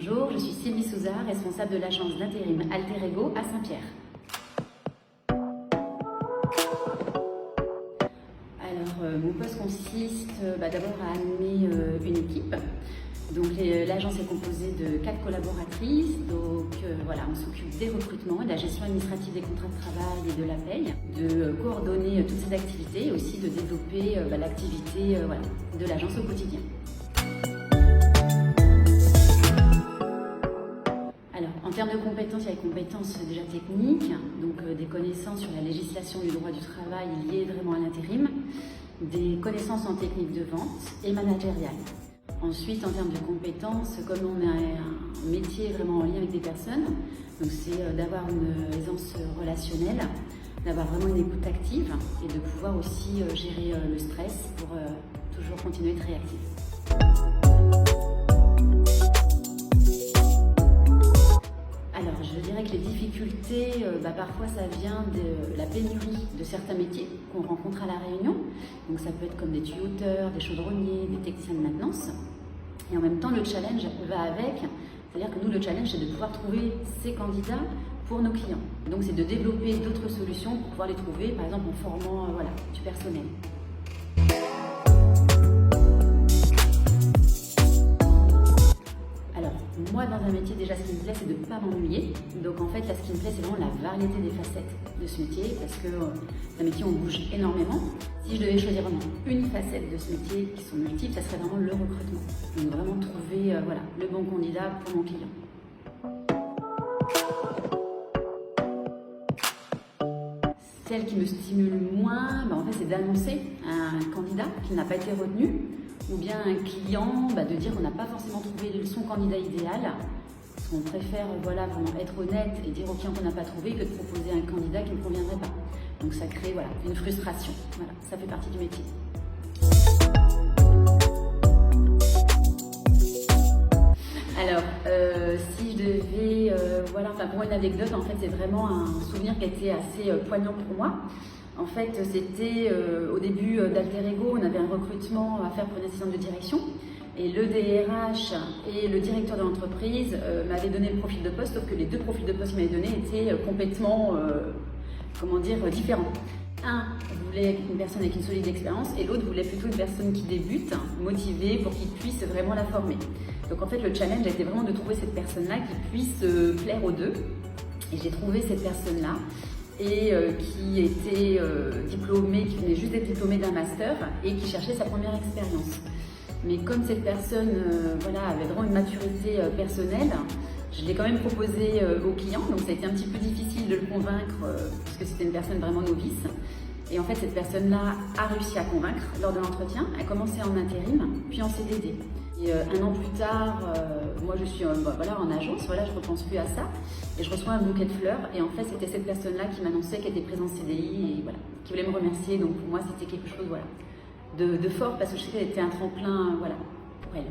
Bonjour, je suis Sylvie Souza, responsable de l'agence d'intérim Alter Ego à Saint-Pierre. Alors, mon poste consiste d'abord à amener une équipe. Donc l'agence est composée de 4 collaboratrices, donc voilà, on s'occupe des recrutements, de la gestion administrative des contrats de travail et de la paye, de coordonner toutes ces activités et aussi de développer l'activité de l'agence au quotidien. Alors, en termes de compétences, il y a les compétences déjà techniques, donc des connaissances sur la législation du droit du travail liées vraiment à l'intérim, des connaissances en technique de vente et managériales. Ensuite, en termes de compétences, comme on a un métier vraiment en lien avec des personnes, donc c'est d'avoir une aisance relationnelle, d'avoir vraiment une écoute active et de pouvoir aussi gérer le stress pour toujours continuer à être réactif. Alors, je dirais que les difficultés, parfois ça vient de la pénurie de certains métiers qu'on rencontre à La Réunion. Donc ça peut être comme des tuyauteurs, des chaudronniers, des techniciens de maintenance. Et en même temps, le challenge va avec. C'est-à-dire que nous, le challenge, c'est de pouvoir trouver ces candidats pour nos clients. Donc c'est de développer d'autres solutions pour pouvoir les trouver, par exemple en formant du personnel. Moi, dans un métier, déjà, ce qui me plaît, c'est de ne pas m'ennuyer. Donc, en fait, là, ce qui me plaît, c'est vraiment la variété des facettes de ce métier, parce que c'est un métier où on bouge énormément. Si je devais choisir vraiment une facette de ce métier, qui sont multiples, ça serait vraiment le recrutement. Donc, vraiment trouver le bon candidat pour mon client. Celle qui me stimule moins, en fait, c'est d'annoncer un candidat qui n'a pas été retenu, ou bien un client, de dire qu'on n'a pas forcément trouvé son candidat idéal. Parce qu'on préfère vraiment être honnête et dire au client qu'on n'a pas trouvé que de proposer un candidat qui ne conviendrait pas. Donc ça crée une frustration. Voilà, ça fait partie du métier. Alors, si je devais, pour une anecdote, en fait, c'est vraiment un souvenir qui a été assez poignant pour moi. En fait, c'était au début d'Alter Ego, on avait un recrutement à faire pour une assistante de direction. Et le DRH et le directeur de l'entreprise m'avaient donné le profil de poste, sauf que les deux profils de poste qu'ils m'avaient donnés étaient complètement, différents. Un voulait une personne avec une solide expérience et l'autre voulait plutôt une personne qui débute, motivée pour qu'il puisse vraiment la former. Donc en fait, le challenge a été vraiment de trouver cette personne-là qui puisse plaire aux deux. Et j'ai trouvé cette personne-là. Et qui était diplômée, qui venait juste d'être diplômée d'un master et qui cherchait sa première expérience. Mais comme cette personne avait vraiment une maturité personnelle, je l'ai quand même proposé au client, donc ça a été un petit peu difficile de le convaincre puisque c'était une personne vraiment novice. Et en fait, cette personne-là a réussi à convaincre lors de l'entretien, a commencé en intérim, puis en CDD. Et un an plus tard, moi je suis en agence, je ne repense plus à ça, et je reçois un bouquet de fleurs, et en fait c'était cette personne-là qui m'annonçait qu'elle était présente en CDI, et qui voulait me remercier, donc pour moi c'était quelque chose de fort, parce que je sais qu'elle était un tremplin pour elle.